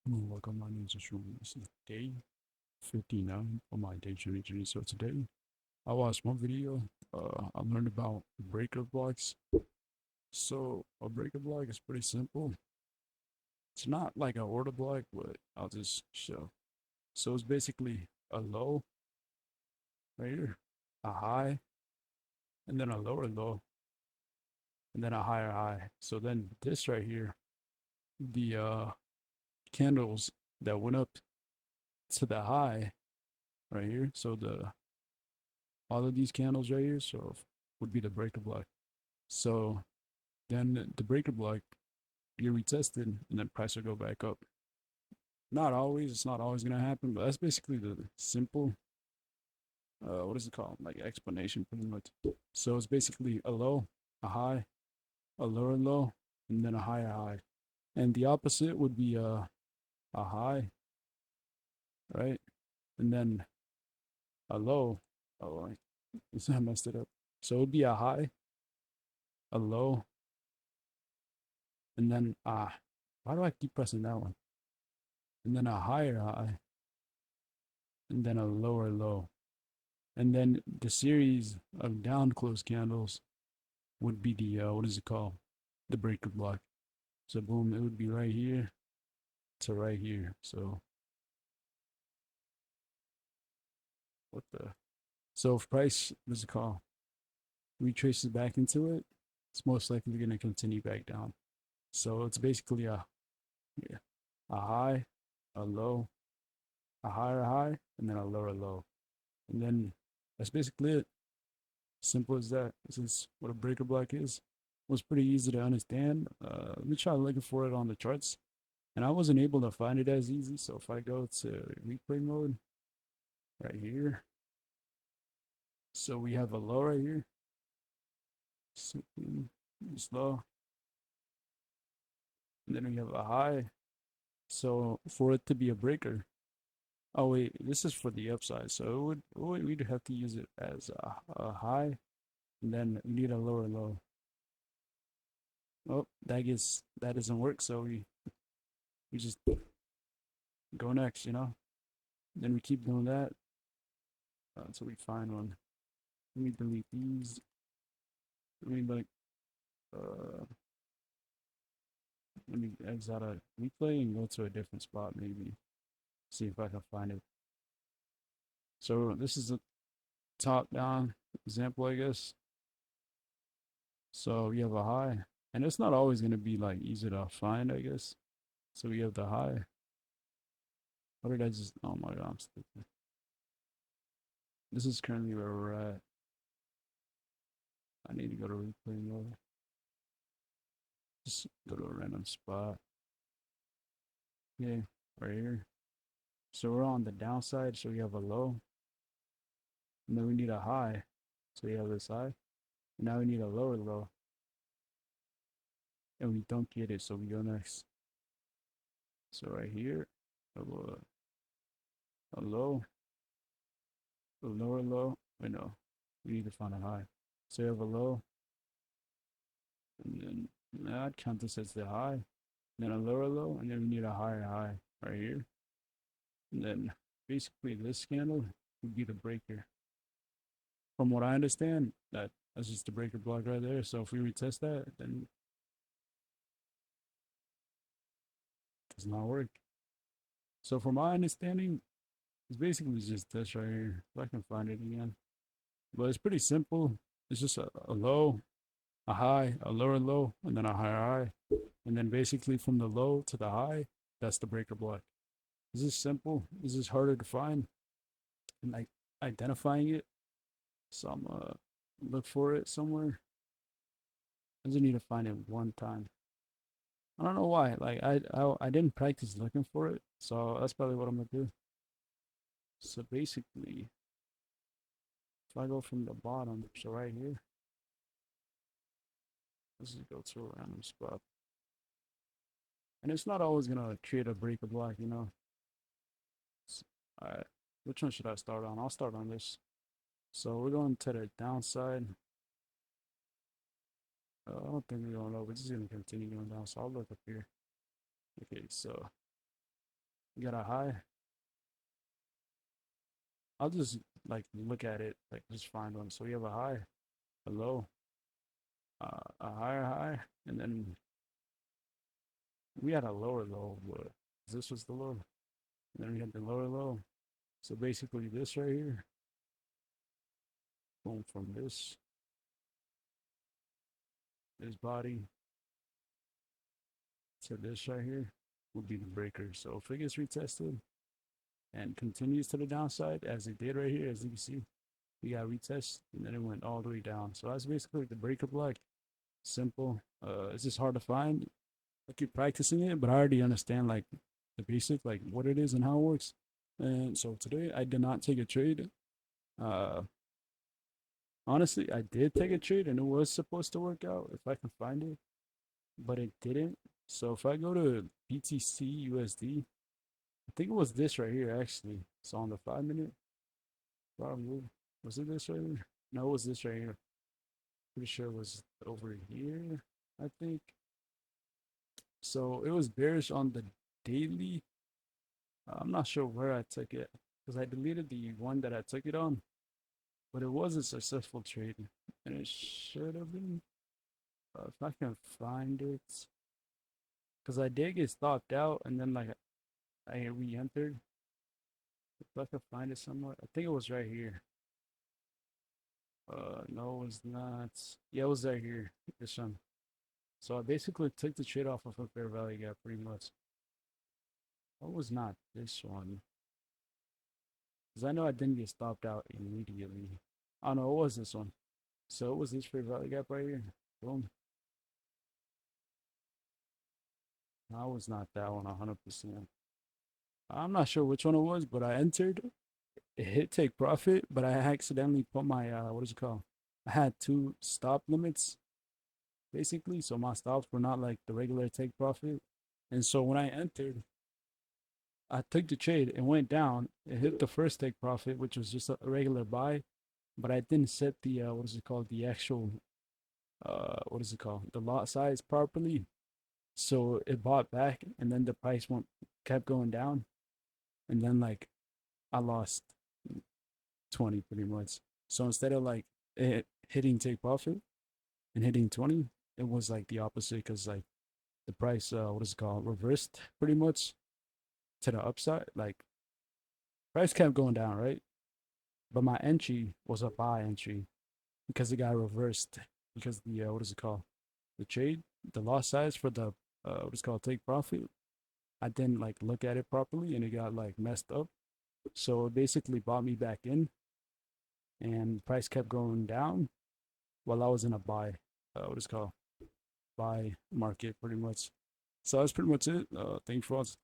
Welcome, my name is Ashwin. This is day 59 of my day journey. So today I watched one video. I learned about breaker blocks. So a breaker block is pretty simple. It's not like an order block, but I'll just show. So it's basically a low right here, a high, and then a lower low, and then a higher high. So then this right here, the candles that went up to the high right here. So the all of these candles right here, so would be the breaker block. So then the breaker block, you're retested, and then price will go back up. Not always, it's not always gonna happen, but that's basically the simple, what is it called? Like explanation, pretty much. So it's basically a low, a high, a lower low, and then a higher high. And the opposite would be a high, right? And then a low. Oh, I messed it up. So it would be a high, a low, and then why do I keep pressing that one? And then a higher high, and then a lower low. And then the series of down close candles would be the what is it called? The breaker block. So boom, it would be right here to right here. So what the so if price what is it called? Retraces back into it, it's most likely gonna continue back down. So it's basically yeah, a high, a low, a higher high, and then a lower low. And then that's basically it. Simple as that. This is what a breaker block is. It was pretty easy to understand. Let me try looking for it on the charts. And I wasn't able to find it as easy. So if I go to replay mode right here, so we have a low right here. Simply low. And then we have a high. So for it to be a breaker, oh wait, this is for the upside. So we'd have to use it as a high, and then we need a lower low. Oh, that doesn't work. So we just go next, you know. Then we keep doing that until we find one. Let me delete these. Let me like uh let me exit out a replay and go to a different spot maybe. See if I can find it. So this is a top down example, I guess. So we have a high. And it's not always gonna be like easy to find, I guess. So we have the high. What did I just oh my god, I'm stupid. This is currently where we're at. I need to go to replay mode. Just go to a random spot. Yeah, right here. So we're on the downside, so we have a low, and then we need a high. So we have this high, and now we need a lower low, and we don't get it, so we go next. So right here, a low, a lower low. Wait, no, we need to find a high. So we have a low, and then that count this as the high, then a lower low, and then we need a higher high right here. And then basically this candle would be the breaker. From what I understand, that's just the breaker block right there. So if we retest that, then it does not work. So from my understanding, it's basically just this right here. If I can find it again. But it's pretty simple. It's just a low, a high, a lower low, and then a higher high. And then basically from the low to the high, that's the breaker block. This is simple. This is harder to find and like identifying it. So I'm look for it somewhere. I just need to find it one time. I don't know why. Like I didn't practice looking for it, so that's probably what I'm gonna do. So basically, if I go from the bottom, so right here, let's just go to a random spot. And it's not always gonna create a breaker block, you know. All right, which one should I start on? I'll start on this. So we're going to the downside. I don't think we're going low. We're just gonna continue going down. So I'll look up here. Okay, so We got a high. I'll just like look at it, like just find one. So we have a high, a low, a higher high, and then we had a lower low. But this was the low, and then we had the lower low. So basically, this right here, going from this body to this right here, would be the breaker. So if it gets retested and continues to the downside as it did right here, as you can see, we got retest and then it went all the way down. So that's basically the breaker block. Simple. It's just hard to find. I keep practicing it, but I already understand like the basic, like what it is and how it works. And so today I did not take a trade. Uh, Honestly, I did take a trade and it was supposed to work out if I can find it, but it didn't. So if I go to BTC USD, I think it was this right here actually. So on the 5 minute, probably was it this right here? No, it was this right here. Pretty sure it was over here. I think so. It was bearish on the daily. I'm not sure where I took it because I deleted the one that I took it on, but it was a successful trade, and it should have been. If I can find it, because I did get stopped out, and then like I re-entered. If I can find it somewhere, I think it was right here. No, it was not. Yeah, it was right here. This one. So I basically took the trade off of a fair value gap pretty much. What was not this one? Because I know I didn't get stopped out immediately. Oh no, it was this one. So it was this fair value gap right here. Boom. No, it was not that one 100%. I'm not sure which one it was, but I entered. It hit take profit, but I accidentally put my what is it called? I had two stop limits basically, so my stops were not like the regular take profit. And so when I entered, I took the trade and went down. It hit the first take profit, which was just a regular buy, but I didn't set the what is it called? The actual what is it called? The lot size properly. So it bought back, and then the price went kept going down, and then like I lost 20 pretty much. So instead of like hitting take profit and hitting 20, it was like the opposite because like the price what is it called, reversed pretty much to the upside. Like price kept going down, right? But my entry was a buy entry because it got reversed because the what is it called, the trade, the loss size for the what is it called, take profit. I didn't like look at it properly and it got like messed up. So it basically bought me back in and price kept going down while I was in a buy, what is it called, buy market pretty much. So that's pretty much it. Thanks for watching.